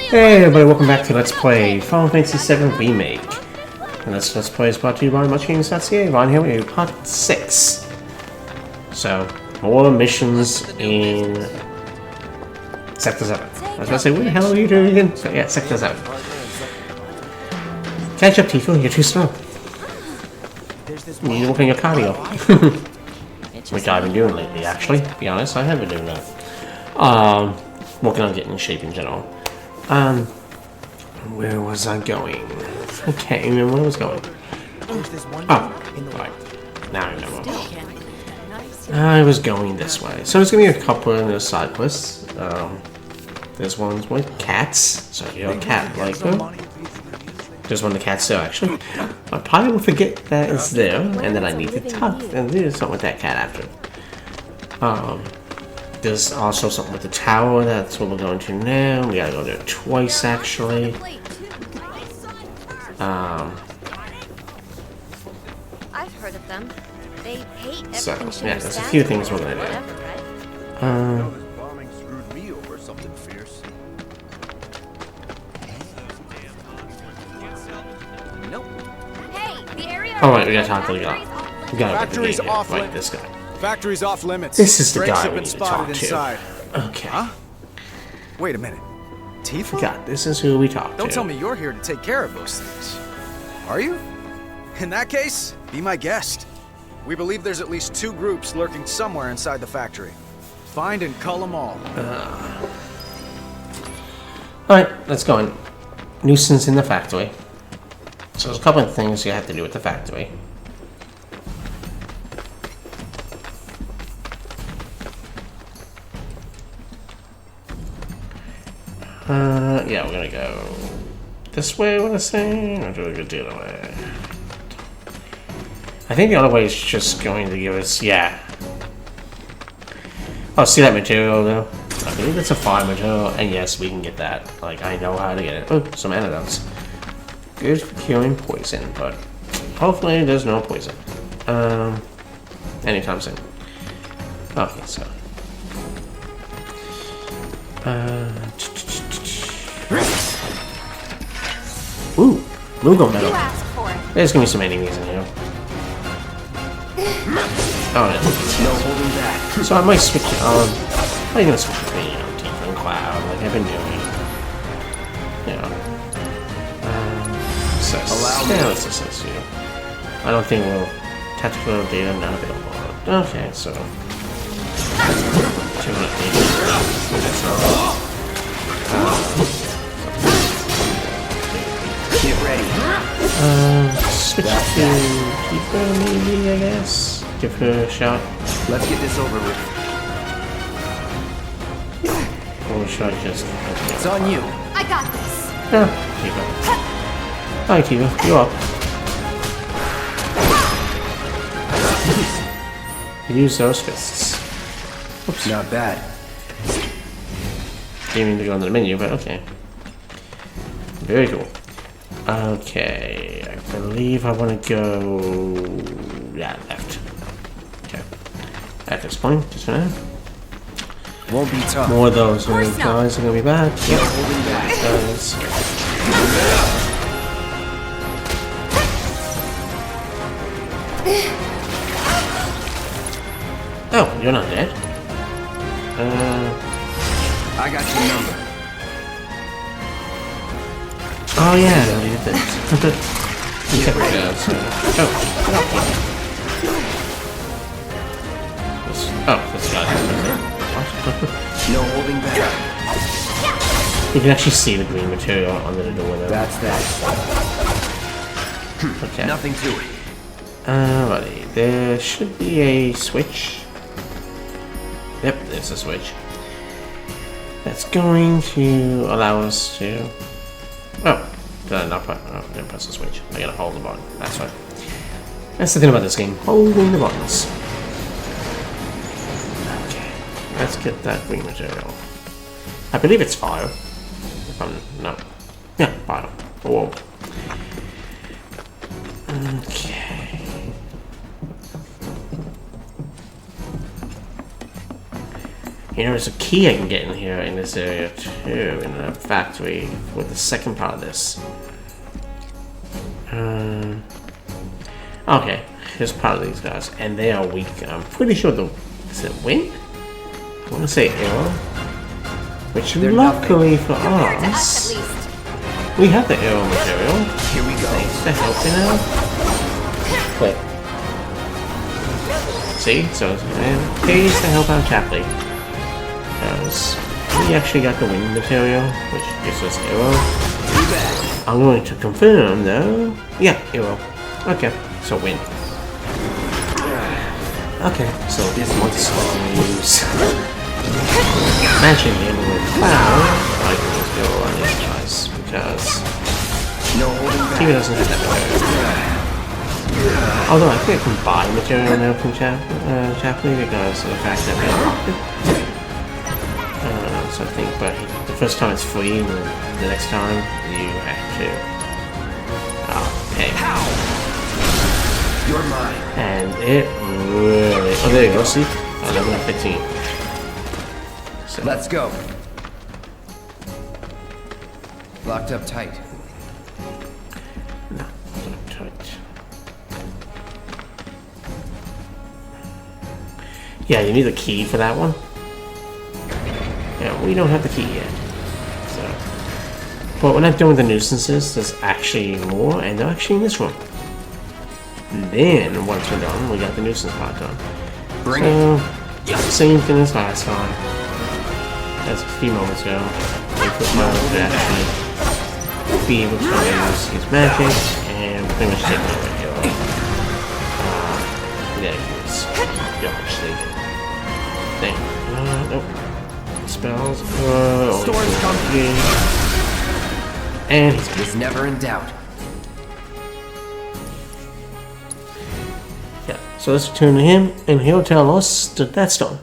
Hey everybody, welcome back to Let's Play Final Fantasy VII Remake. And this Let's Play is brought to you by MuchGames.ca. Ron here with part 6. So, more missions in Sector 7. I was gonna say, what the hell are you doing again? So, yeah, Sector 7. Catch up, Tifa, you're too slow. You need to work on your cardio. Which I've been doing lately, actually. To be honest, I have been doing that. Working on getting in shape in general. Where was I going? I can't remember where I was going. Oh, right. Now I remember. I was going this way. So there's gonna be a couple of those side quests. There's ones with cats. So if you're a cat like them. There's one of the cats there, actually. I probably will forget that it's there, and then I need to talk and do something with that cat after. There's also something with the tower. That's what we're going to now. We gotta go there twice, actually. I've heard of them. They hate So, everything. yeah, there's a few things we're gonna do. Bombing screwed me over something fierce. Nope. Hey, the area. Oh, wait, we gotta talk to the guy. We gotta get the Factory's gate off here. Right, limits. this guy. Factory's off limits. This is the Drakes guy have we been need to spotted talk inside. to. Okay. Huh? Wait a minute. Tifa? God, this is who we talk to. Don't tell me you're here to take care of those things. Are you? In that case, be my guest. We believe there's at least 2 groups lurking somewhere inside the factory. Find and cull them all. Alright, let's go on. Nuisance in the factory. So there's a couple of things you have to do with the factory. Yeah, we're gonna go this way, I wanna say, or do we go the other way? I think the other way is just going to give us, yeah. Oh, see that material though? I believe it's a fire material, and yes, we can get that. Like, I know how to get it. Oh, some antidotes. Good for curing poison, but hopefully there's no poison. Anytime soon. Okay, so. Ooh, Lugo metal. You asked for it. There's gonna be some enemies in here. Oh, yeah. No holding back. So I might switch. I'm gonna switch between Tifa and Cloud, like I've been doing. You know. So yeah, let's assess you. I don't think we'll tactical data not available. Okay, so 200 data. That's not. Get ready. Switch to Tifa, maybe, I guess. Give her a shot. Let's get this over with. Or should I just... It's on you. I got this. Yeah, Tifa. Hi, Tifa. You're up. Use those fists. Oops. Not bad. Didn't mean to go on the menu, but okay. Very cool. Okay, I believe I want to go... Yeah, left. Okay. At this point, just for now. Won't be tough. More of those course not. guys are going to be back. Yep. Holding back. Guys. Oh, you're not dead. I got your number. Oh yeah, no, you did. You kept it down, so... Oh, this guy. No holding back. You can actually see the green material under the door there. That's that. Okay. Nothing to it. Alrighty, there should be a switch. Yep, there's a switch. That's going to allow us to... Oh, did I not press? Oh, I didn't press the switch. I gotta hold the button. That's right. That's the thing about this game. Holding the buttons. Okay, let's get that green material. I believe it's fire. If I'm... No. Yeah, fire. Whoa. Okay. You know, there's a key I can get in here in this area too, in the factory with the second part of this. Okay, here's part of these guys, and they are weak. I'm pretty sure is it wind? I want to say arrow, which luckily for us, we have the arrow material. Here we go. Thanks for helping out. Click. See, so it pays to help out Chapley. Because we actually got the wind material, which gives us arrow. I'm going to confirm though. Yeah, arrow. Okay, so wind. Okay, so this one's what I'm going to use. Matching him with cloud, I can use arrow on these guys because Tifa doesn't have that material. Although I think I can buy material now from Chapley because of the fact that we unlocked it. So I think, but the first time it's free, and the next time you have to pay. You're mine. And it really... Oh, there you go, see? 11:15. So, Let's go. Locked up tight. no, don't touch. Yeah, you need a key for that one. Yeah, we don't have the key yet. So, but we're not done with the nuisances. There's actually more, and they're actually in this room. And then, once we're done, we got the nuisance part done. Bring it. Same thing as last time. As a few moments ago. We put my to actually be able to use his magic and pretty much take over hero. There he is. Gosh, thing. Nope. Spells. Storm's coming. And he's never in doubt. Yeah, so let's return to him, and he'll tell us that that's done.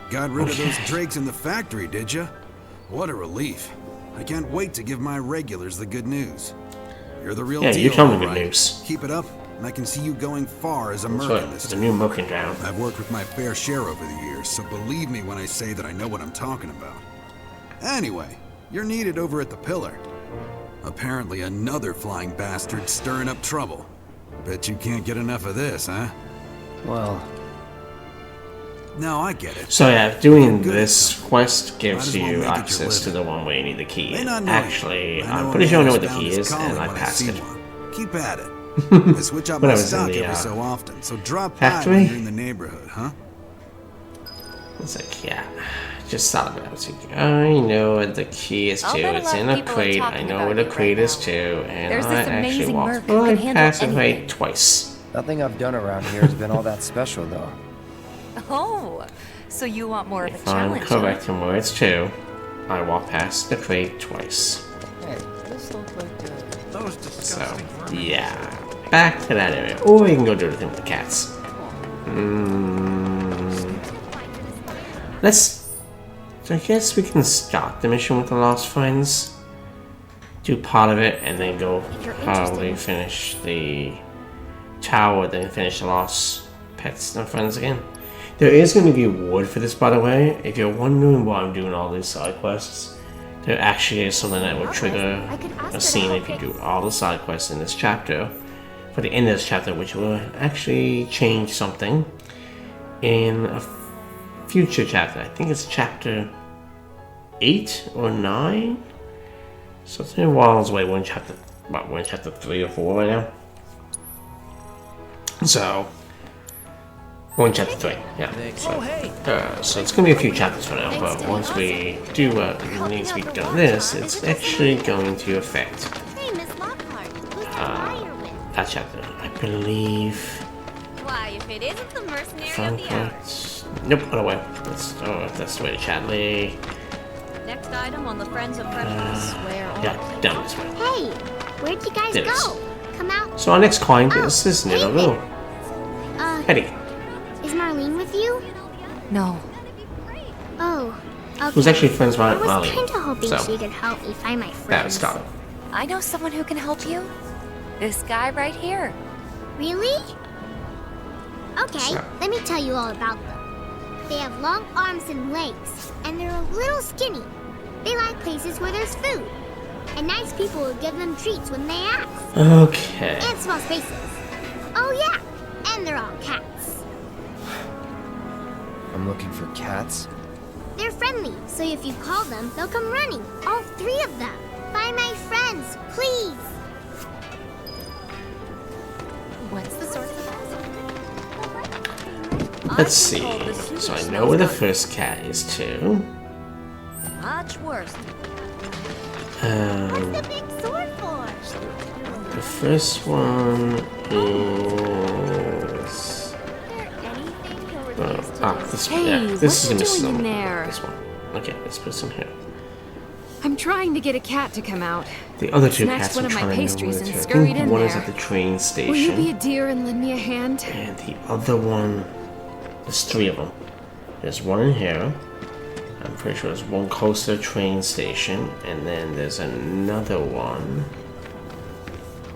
Got rid of those drakes in the factory, did ya? What a relief. I can't wait to give my regulars the good news. You're the real deal. Yeah, you tell me good right? news. Keep it up, and I can see you going far as a mercanist. It's a new merchant down. I've worked with my fair share over the years, so believe me when I say that I know what I'm talking about. Anyway, you're needed over at the Pillar. Apparently another flying bastard stirring up trouble. Bet you can't get enough of this, huh? Well... No, I get it. So yeah, doing this quest gives you access to the one where you need the key. Actually, I'm pretty sure I know what the key is, and I passed it. Keep at it. I switch out my stock every so often, so drop by when you're in the neighborhood, huh? It's like, yeah, just thought about it. I know what the key is too. It's in a crate. I know what a crate is too, and I actually walked right past it right twice. Nothing I've done around here has been all that special, though. Oh, so you want more of a If challenge? I'm correct in words too, I walked past the crate twice. Hey, this looks like those disgusting So, yeah, back to that area. Or you can go do the thing with the cats. So I guess we can start the mission with the Lost Friends. Do part of it, and then go probably finish the tower, then finish the Lost Pets and Friends again. There is going to be a reward for this, by the way. If you're wondering why I'm doing all these side quests, there actually is something that will trigger a scene if you do all the side quests in this chapter. For the end of this chapter, which will actually change something in a future chapter. I think it's chapter 8 or 9. So it's a while away. We're in chapter 3 or 4 right now. So we're in chapter 3, yeah. So it's gonna be a few chapters for now, but once we do what needs to be done this, it's actually going to affect that chapter. I believe. Why, if it isn't the mercenary of the hour. Nope, other way. That's the way to Chatley. Next item on the Friends of Prejudice. Yeah, down this way. Hey, where'd you guys go? Come out. So our next client is Nidaru. Eddie. Is Marlene with you? No. Oh, okay. Who's actually friends with Marlene. I was kind of hoping she could help me find my friends. That was Scott. I know someone who can help you. This guy right here. Really? Okay, So. let me tell you all about them. They have long arms and legs, and they're a little skinny. They like places where there's food. And nice people will give them treats when they ask. Okay. And small spaces. Oh yeah, and they're all cats. I'm looking for cats. They're friendly, so if you call them, they'll come running. All 3 of them. Find my friends, please. What's the source of that? Let's see. So I know where the first cat is too. Much worse. What's the big sword for? The first one is. This one. Yeah, this is what are you doing in there? This one. Okay, this person here. I'm trying to get a cat to come out. The other 2 Snatched cats one I'm of my trying pastries to and I scurried think in one is there. at the train station. Will you be a dear and lend me a hand? And the other one, there's 3 of them. There's one in here. I'm pretty sure there's one close to the train station, and then there's another one.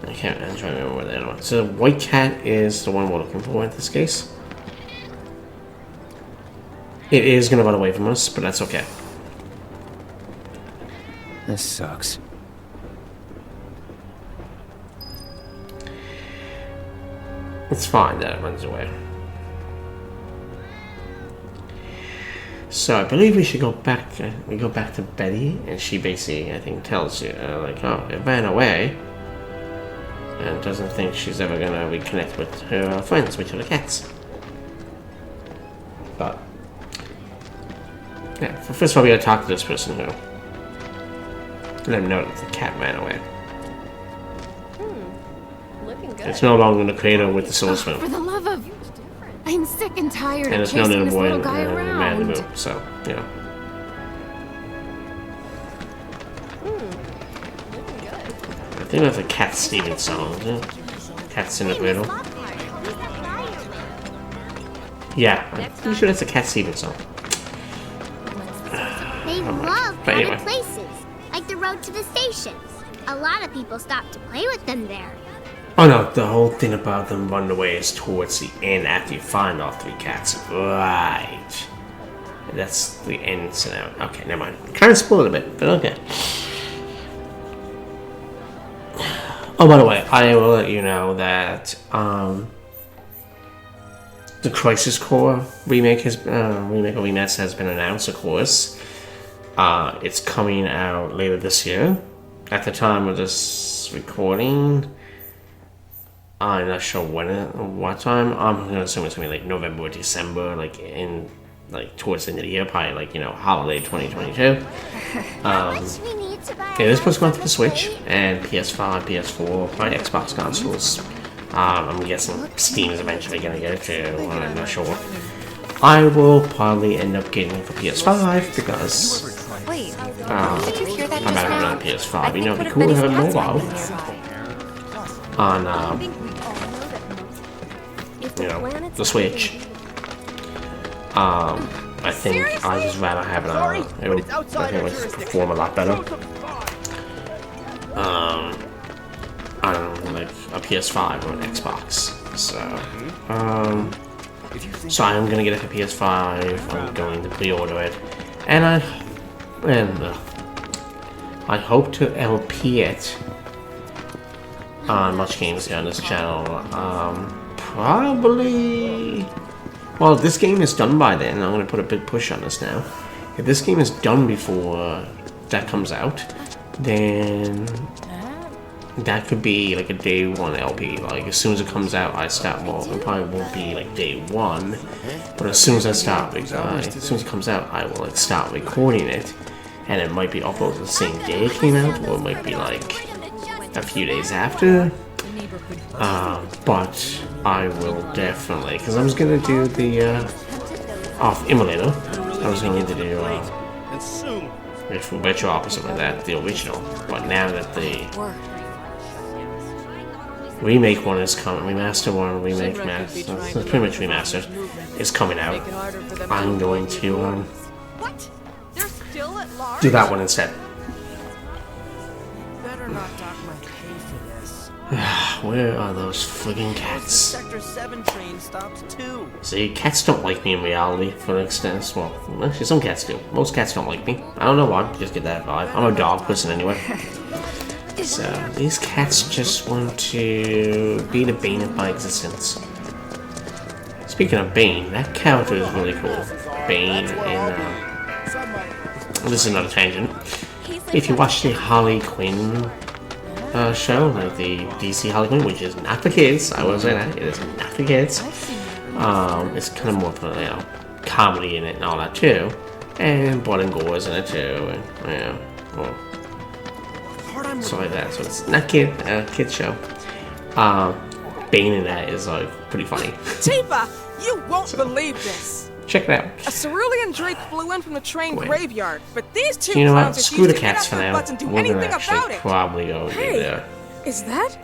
I'm trying to remember where the other one. So the white cat is the one we're looking for in this case. It is gonna run away from us, but that's okay. This sucks. It's fine that it runs away. So I believe we should go back. We go back to Betty, and she basically, I think, tells you like, oh, it ran away, and doesn't think she's ever gonna reconnect with her friends, which are the cats. But yeah, first of all, we gotta talk to this person here. Let them know that the cat ran away. Looking good. It's no longer the creator with the soul spoon. For the love of... I'm sick and tired And of it's no chasing little this boy little and guy man in the around. moon, so, you know. I think that's a Cat Stevens song, isn't it? Cats in the Cradle. Yeah, I'm pretty sure that's a Cat Stevens song. They Alright, love but crowded anyway. places, like the road to the stations. A lot of people stop to play with them there. Oh no, the whole thing about them running away is towards the end after you find all 3 cats. Right. That's the end scenario. Okay, never mind. Kind of spoiled a bit, but okay. Oh, by the way, I will let you know that the Crisis Core remake or remaster has been announced, of course. It's coming out later this year. At the time of this recording, I'm not sure what time. I'm gonna assume it's gonna be like November or December, towards the end of the year, probably like, you know, holiday 2022. Yeah, this was going for the Switch and PS5, PS4, probably Xbox consoles. I'm guessing Steam is eventually gonna get it too. I'm not sure. I will probably end up getting it for PS5 because Wait, did you hear that I'm just not now? on PS5. You know, it'd be I cool to think have it one of mobile Betty's cats on I think we all know that if the you know, planet's the Switch. I think I'd just rather have it on. It would perform a lot better. On like a PS5 or an Xbox. So I'm gonna get it for PS5. I'm going to pre-order it, and I hope to LP it on Much Games here on this channel. Probably. Well, if this game is done by then, I'm going to put a big push on this now. If this game is done before that comes out, then that could be like a day 1 LP. Like, as soon as it comes out, I start. Well, it probably won't be like day 1, but as soon as I start, as soon as it comes out, I will like start recording it, and it might be uploaded the same day it came out, or it might be like a few days after. But I will definitely, because I was gonna do the off emulator. I was going to do Retro Op or something like that, the original. But now that the remake one is coming, remaster one, remake master, it's pretty much remastered, is coming out. I'm going to do that one instead. Better not dock my pay for this. Where are those friggin' cats? Sector 7 train stops too. See, cats don't like me in reality for an extent. Well, actually, some cats do. Most cats don't like me. I don't know why. Just get that vibe. I'm a dog person anyway. So, these cats just want to be the bane of my existence. Speaking of Bane, that character is really cool. Bane in, this is another tangent. If you watch the Harley Quinn show, like the DC Harley Quinn, which is not for kids, I will say that, it is not for kids. It's kind of more for, you know, comedy in it and all that too. And blood and gore is in it too, and, you know, well, so like that. So it's not kid show. Bane in that is like pretty funny. Tifa, you won't believe this. Check it out. A cerulean drake flew in from the train graveyard, but these two You know what? clowns Screw the refused to get cats off for their now. butts and do We're gonna anything actually about it. probably go Hey, there. is that?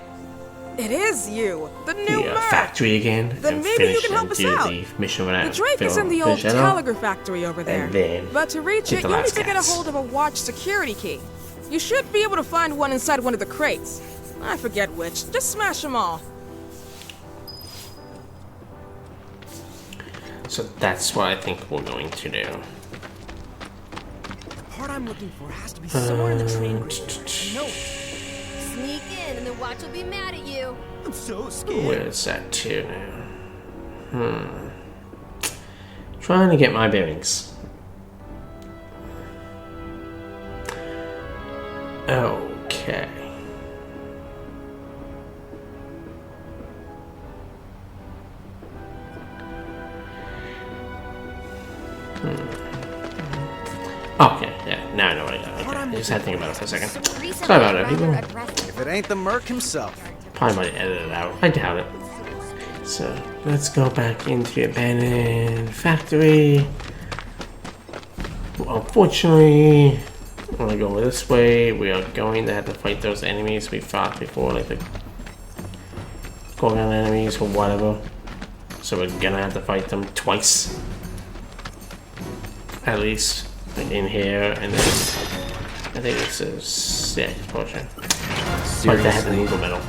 It is you, the new The Merc. factory again, Then and maybe finish you can help and us do out. the mission with that. The Drake is in the old telegraph factory over there. And then But to reach get it, the you need last to get a cats. hold of a watch security key. You should be able to find one inside one of the crates. I forget which. Just smash them all. So that's what I think we're going to do. The part I'm looking for has to be somewhere in the train graveyard. I know it. Sneak in and the watch will be mad at you. I'm so scared. Where's that to now? Trying to get my bearings. Okay. Okay, yeah, now I know what I got. Okay, I just had to think about it for a second. Sorry about it, people. If it ain't the Merc himself. Probably might edit it out. I doubt it. So, let's go back into the abandoned factory. Well, unfortunately, I'm gonna go this way. We are going to have to fight those enemies we fought before, like the Gorgon enemies or whatever. So we're gonna have to fight them twice. At least. Like in here, and then I think this is, yeah, potion. But they have the Eagle Medal.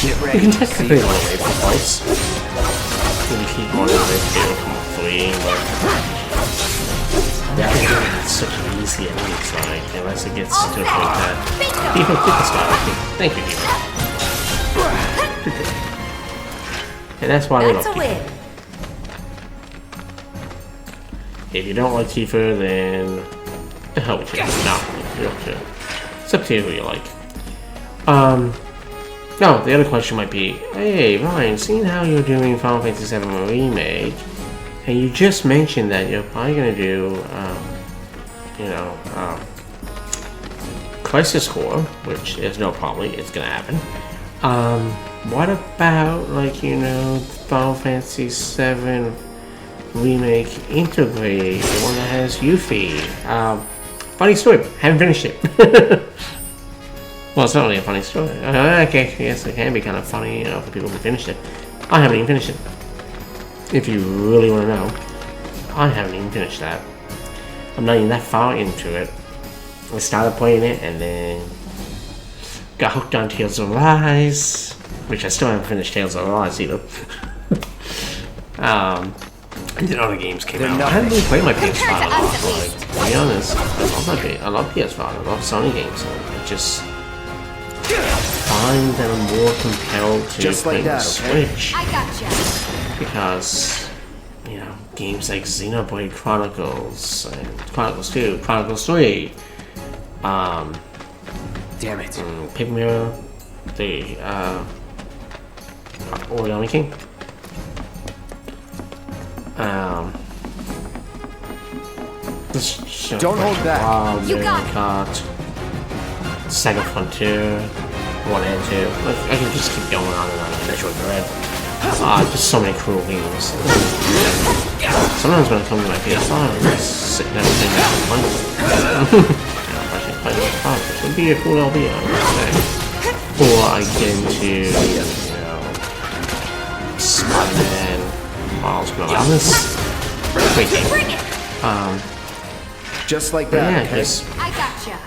Get You ready. can technically run away from fights. You can keep running away from fleeing, but it's such an easy enemy, like, unless it gets to the point that Tifa, get the spot. Thank you, Tifa. And that's why we love Tifa. If you don't like Tifa, then the hell with you. No, you're up to it. It's up to you who you like. No, the other question might be, hey, Ryan, seeing how you're doing Final Fantasy VII Remake, and you just mentioned that you're probably going to do, Crisis Core, which is no problem, it's going to happen. What about, like, you know, Final Fantasy VII Remake Integrate, the one that has Yuffie? Funny story, haven't finished it. Well, it's not really a funny story. Okay, yes, it can be kind of funny, you know, for people who finished it. I haven't even finished it. If you really want to know, I haven't even finished that. I'm not even that far into it. I started playing it and then got hooked on Tales of Arise, which I still haven't finished Tales of Arise either. And then other games came out. I haven't really played my PS5 a lot, like, to be honest. I love PS5, I love Sony games, so I just find that I'm more compelled to play the Switch. I gotcha. Because, you know, games like Xenoblade Chronicles, and Chronicles 2, Chronicles 3, Damn it. Paper Mirror, the, Origami King. Don't hold back. You got it. Kart, Saga Frontier, 1 and 2. Like, I can just keep going on and on. Metroid Dread. Just so many cool games. Sometimes when it comes to my PS5, I'm just sitting there and thinking about money. It would be a cool LB, I would say. Or I get into, you know, Spider-Man, Miles Morales. Great game. Just like But that. yeah, okay? I gotcha.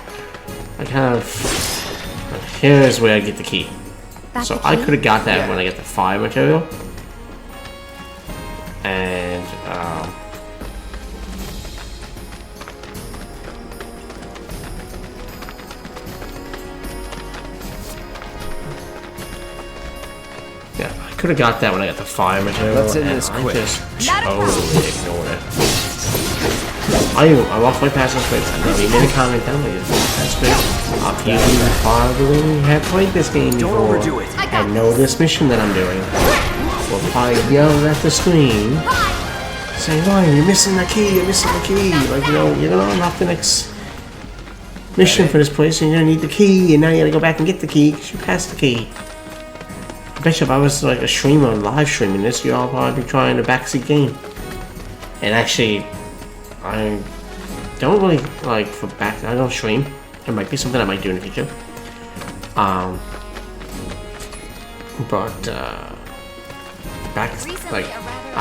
I kind of, here's where I get the key. So I could have got that when I get the fire material. And, yeah, I could have got that when I got the fire material. Let's end and this I quick. just totally ignored it. I walked right past those quick. I never even made a comment down there. That's good. After you probably have played this game before overdo it. and know this mission that I'm doing, will probably yell at the screen, saying, "Ryan, you're missing the key. You're missing the key." Like, you know, you're gonna unlock the next mission for this place, and you're gonna need the key, and now you gotta go back and get the key because you passed the key. I bet you if I was like a streamer live streaming this, you'd all probably be trying a backseat game. And actually, I don't really like I don't stream. It might be something I might do in the future. I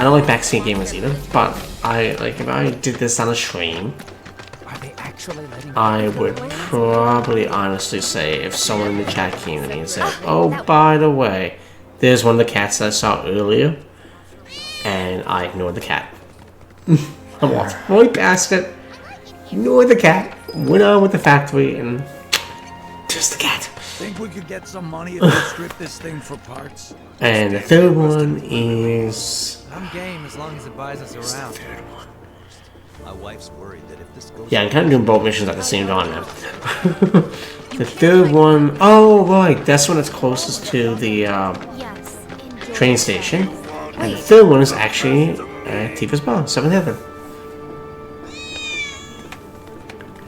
don't like backseat gamers either. But if I did this on a stream, I would probably honestly say if someone in the chat came to me and said, "Oh, by the way, there's one of the cats that I saw earlier," and I ignored the cat. I walked right past it, ignored the cat, went on with the factory, and just the cat. Think we could get some money if we strip this thing for parts? And the third one is... I'm game as long as it buys us around. My wife's worried that if this goes... Yeah, I'm kind of doing both missions at the same time now. The third one... Oh, right. That's when it's closest to the train station. And the third one is actually Tifa's bar, 7th Heaven.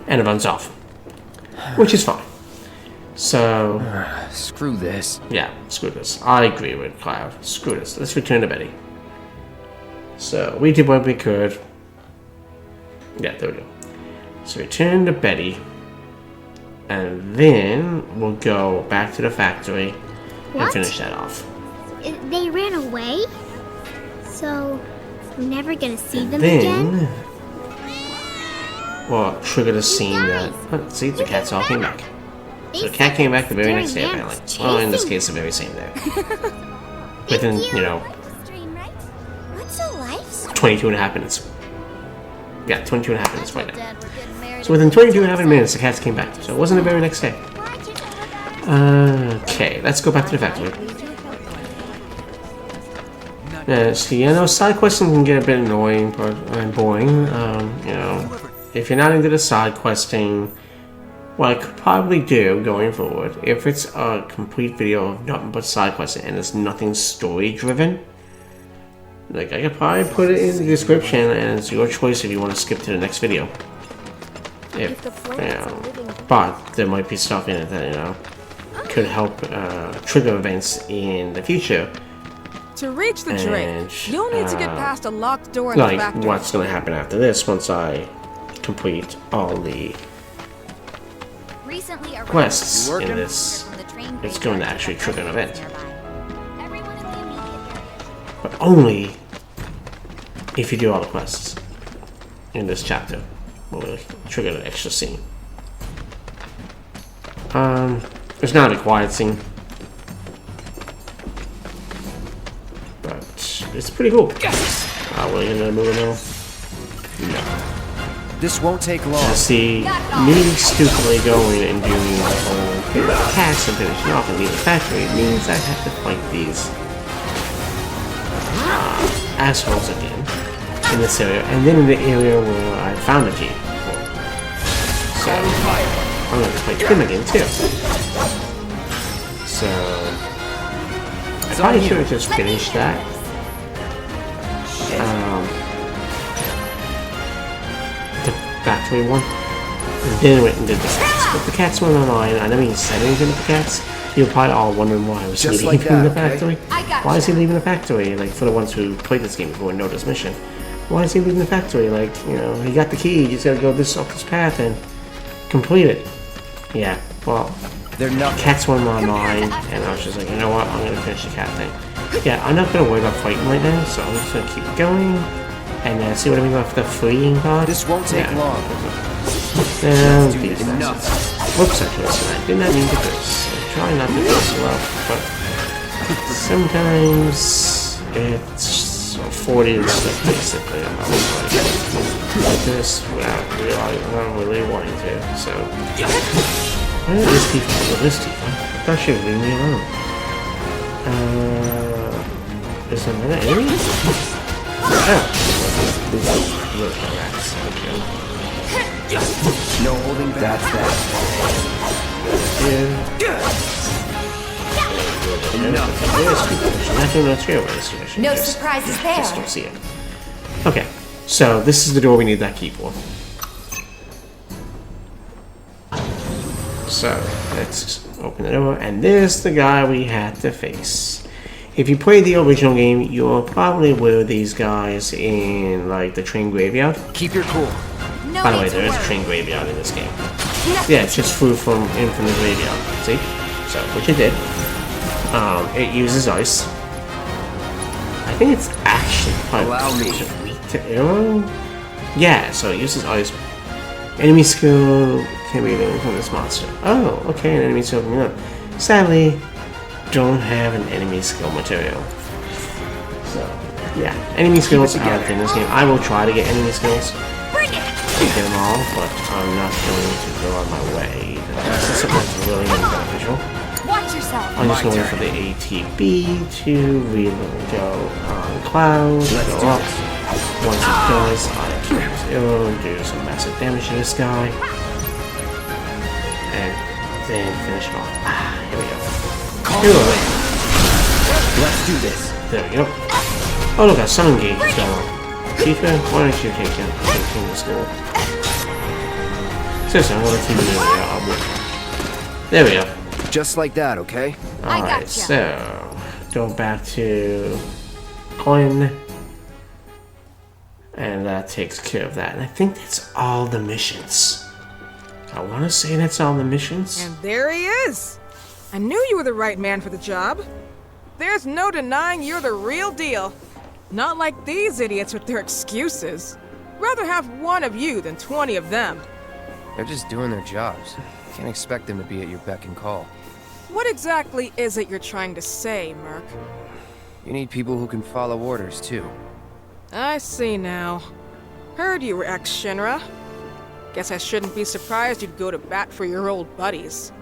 And it runs off. Which is fine. So... Screw this. Yeah, screw this. I agree with Cloud. Screw this. Let's return to Betty. So, we did what we could. Yeah, there we go. So, return to Betty. And then we'll go back to the factory and finish that off. They ran away? So, we're never gonna see them Then... again? Well, trigger the scene that... Oh, see, the cat's all came back. So the cat came back the very next day, apparently. Well, in this case, the very same day. Within, you know... 22 and a half minutes. Yeah, 22 and a half minutes right now. So within 22 and a half minutes, the cats came back. So it wasn't the very next day. Okay, let's go back to the factory. See, I know side questing can get a bit annoying and boring. You know, if you're not into the side questing, what I could probably do going forward, if it's a complete video of nothing but side questing and it's nothing story driven, like I could probably put it in the description and it's your choice if you want to skip to the next video. If you know, but there might be stuff in it that, you know, could help trigger events in the future. To reach the drink, you'll need to get past a locked door in the factory. Like what's going to happen after this once I complete all the quests in this. It's going to actually trigger an event. But only if you do all the quests in this chapter will it trigger an extra scene. There's not a quiet scene, but it's pretty cool. Will you gonna move it now? No. This won't take long. See, me stupidly going and doing the whole cast and finishing off and leaving the factory means I have to fight these assholes again in this area, and then in the area where I found the key. So I'm going to fight them again too. So I probably should have just finished that. The factory one. And then went and did the cats. But the cats went online. I never even said anything with the cats. You're probably all wondering why I was leaving the factory. Why is he leaving the factory? Like, for the ones who played this game before and know this mission. Why is he leaving the factory? Like, you know, he got the key. You just gotta go up this path and complete it. Yeah, well, cats went online, and I was just like, you know what? I'm gonna finish the cat thing. Yeah, I'm not gonna worry about fighting right now, so I'm just gonna keep going. And see what I mean about the freeing part? This won't take long. Whoops, I did not mean to do this. I try not to do this well, but Sometimes it's 40 to stuff basically. Like this without really wanting to. So, where is Tifa? Where is Tifa? I thought she would leave me alone. Is there another enemy? No holding back. That's that. No surprises there. Just don't see it. Okay, so this is the door we need that key for. So let's open the door, and there's the guy we had to face. If you played the original game, you're probably aware of these guys in like the train graveyard. Keep your cool. No By the way, need to there is a worry. train graveyard in this game. Yeah, it's just flew from the graveyard. See? So, which it did. It uses ice. I think it's actually quite Allow me. weak to arrow. Yeah, so it uses ice. Enemy skill can be learned from this monster. Oh, okay, an enemy skill can be learned. Sadly, don't have an enemy skill material. So, yeah, enemy skills are in this game. I will try to get enemy skills. Get them all, but I'm not going to go on my way. This is something that's really beneficial. Watch yourself. I'm just going for the ATB to reload, go on cloud, go up. Once it does, I can do some massive damage to this guy. And then finish it off. Here we go. Let's do this. There we go. Oh look, a sun gauge is going on. Tifa, why don't you take him to school? Seriously, I'm gonna keep it there we go. Just like that, okay? Alright, so go back to coin. And that takes care of that. And I think that's all the missions. I want to say that's all the missions. And there he is! I knew you were the right man for the job. There's no denying you're the real deal. Not like these idiots with their excuses. Rather have one of you than 20 of them. They're just doing their jobs. Can't expect them to be at your beck and call. What exactly is it you're trying to say, Merc? You need people who can follow orders, too. I see now. Heard you were ex-Shinra. Guess I shouldn't be surprised you'd go to bat for your old buddies.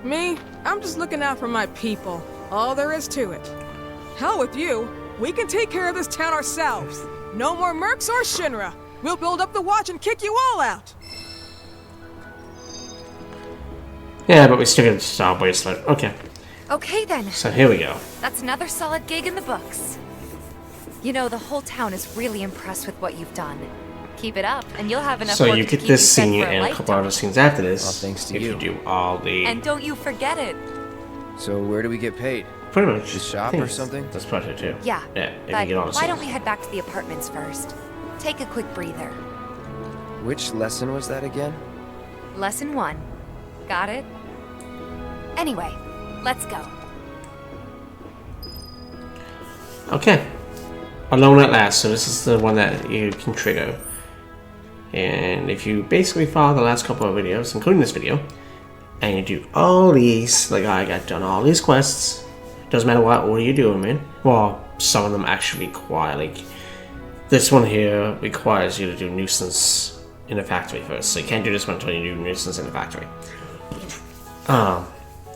Me, I'm just looking out for my people. All there is to it. Hell with you. We can take care of this town ourselves. No more Mercs or Shinra. We'll build up the watch and kick you all out. Yeah, but we still get the star bracelet. Okay. Okay then. So here we go. That's another solid gig in the books. You know, the whole town is really impressed with what you've done. Keep it up, and you'll have enough So work you to get keep this you fed scene for a and a couple lifetime. other scenes after this. All thanks to if you. you do all the... And don't you forget it. So where do we get paid? Pretty much. The shop I think or something? That's probably too. Yeah, Yeah, if but you get all the why don't scenes. we head back to the apartments first? Take a quick breather. Which lesson was that again? Lesson 1. Got it? Anyway, let's go. Okay. Alone at Last. So this is the one that you can trigger. And if you basically follow the last couple of videos, including this video, and you do all these, like I got done all these quests, doesn't matter what order you do them in. Well, some of them actually require, like, this one here requires you to do nuisance in the factory first. So you can't do this one until you do nuisance in the factory.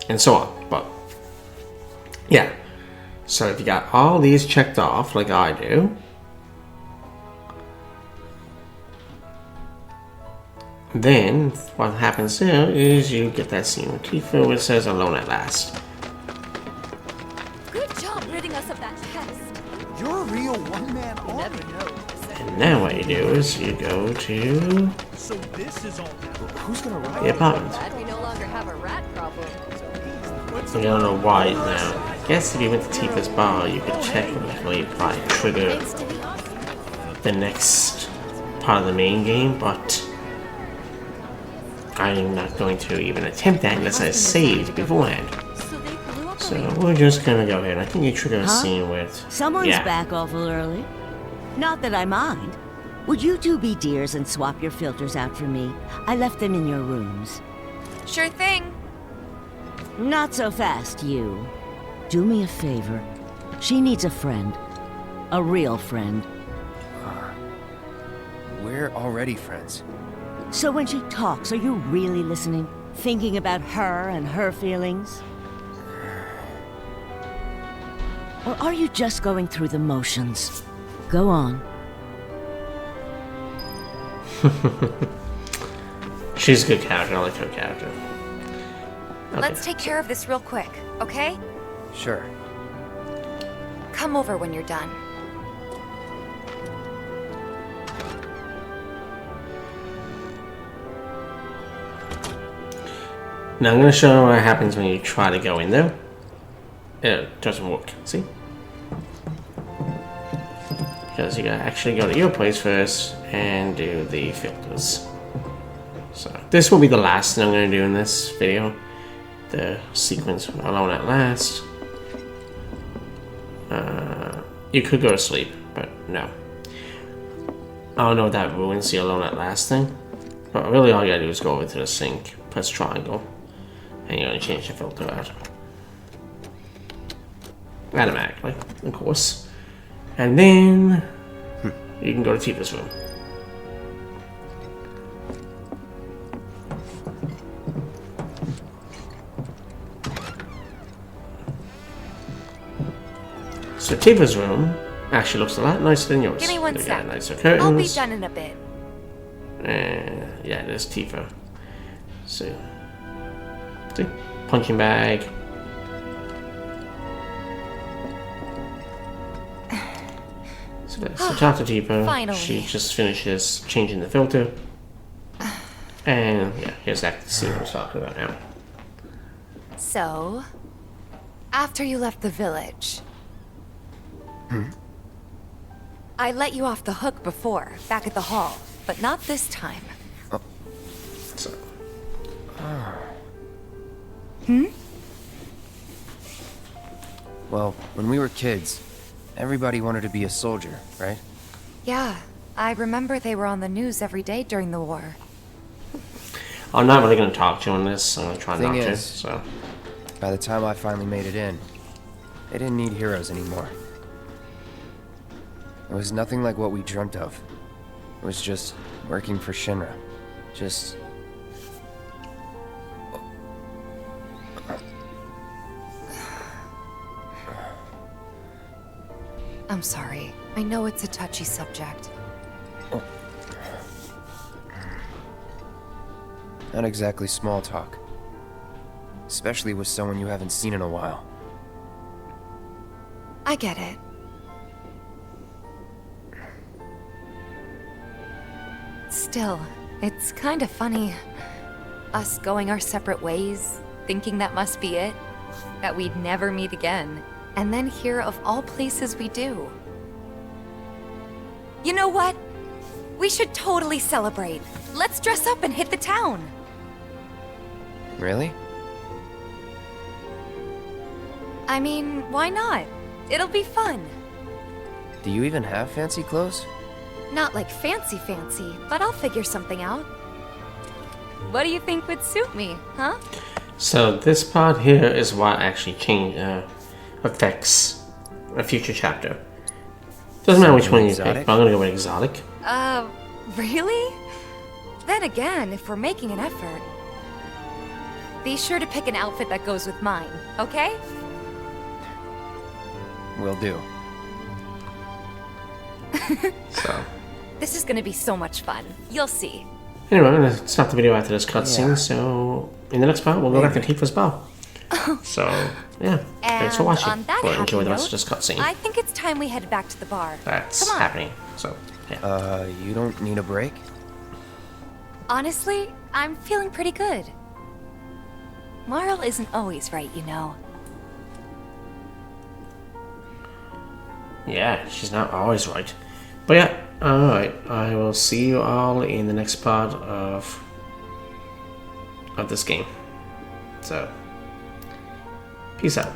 And so on. But, yeah. So if you got all these checked off, like I do, then what happens there is you get that scene with Tifa where it says alone at last. Good job ridding us of that test. You're a real one-man army. And now what you do is you go to So this is all. Who's gonna ride? the apartment. We no longer have a rat problem. I don't know why now. I guess if you went to Tifa's bar, you could check it before you probably trigger the next part of the main game, but I'm not going to even attempt that unless I saved beforehand. So we're just gonna go ahead. I think you trigger a scene with... Someone's yeah. back awful early. Not that I mind. Would you two be dears and swap your filters out for me? I left them in your rooms. Sure thing. Not so fast, you. do me a favor. She needs a friend. A real friend. We're already friends. So when she talks, are you really listening? Thinking about her and her feelings? Or are you just going through the motions? Go on. She's a good character. I like her character. Okay. Let's take care of this real quick, okay? Sure. Come over when you're done. Now I'm going to show you what happens when you try to go in there. It doesn't work, see? Because you gotta actually go to your place first and do the filters. So this will be the last thing I'm going to do in this video. The sequence Alone at Last. You could go to sleep, but no. I don't know if that ruins the Alone at Last thing. But really all you gotta do is go over to the sink, press triangle, and you're gonna change the filter out. Automatically, of course. And then you can go to Tifa's room. So Tifa's room actually looks a lot nicer than yours. Give me one They sec. got nicer curtains. I'll be done in a bit. Yeah, there's Tifa. So, see? Punching bag. So talk to Tifa. Finally. She just finishes changing the filter. And yeah, here's that scene I was talking about now. So, after you left the village, I let you off the hook before, back at the hall, but not this time. So, Well, when we were kids, everybody wanted to be a soldier, right? Yeah, I remember they were on the news every day during the war. I'm not really going to talk to you on this. I'm going to try Thing not to. is- So, By the time I finally made it in, they didn't need heroes anymore. It was nothing like what we dreamt of. It was just working for Shinra. Just... I'm sorry. I know it's a touchy subject. Not exactly small talk. Especially with someone you haven't seen in a while. I get it. Still, it's kind of funny. Us going our separate ways, thinking that must be it. That we'd never meet again. And then here, of all places, we do. You know what? We should totally celebrate. Let's dress up and hit the town. Really? I mean, why not? It'll be fun. Do you even have fancy clothes? Not like fancy, but I'll figure something out. What do you think would suit me, huh? so this part here is what actually affects a future chapter. Doesn't matter which one you pick, Exotic? but I'm going to go with exotic. Really? Then again, if we're making an effort, be sure to pick an outfit that goes with mine, okay? Will do. So, This is gonna be so much fun. You'll see. anyway, I'm going to stop the video after this cutscene. So, in the next part, we'll go back to Tifa's ball. So, yeah. Thanks for And watching. on that Well, enjoy happy the rest note, of this cutscene. I think it's time we head back to the bar. That's Come on. happening. So, yeah. You don't need a break? Honestly, I'm feeling pretty good. Marl isn't always right, you know. Yeah, she's not always right. But yeah, alright. I will see you all in the next part of this game. So, peace out.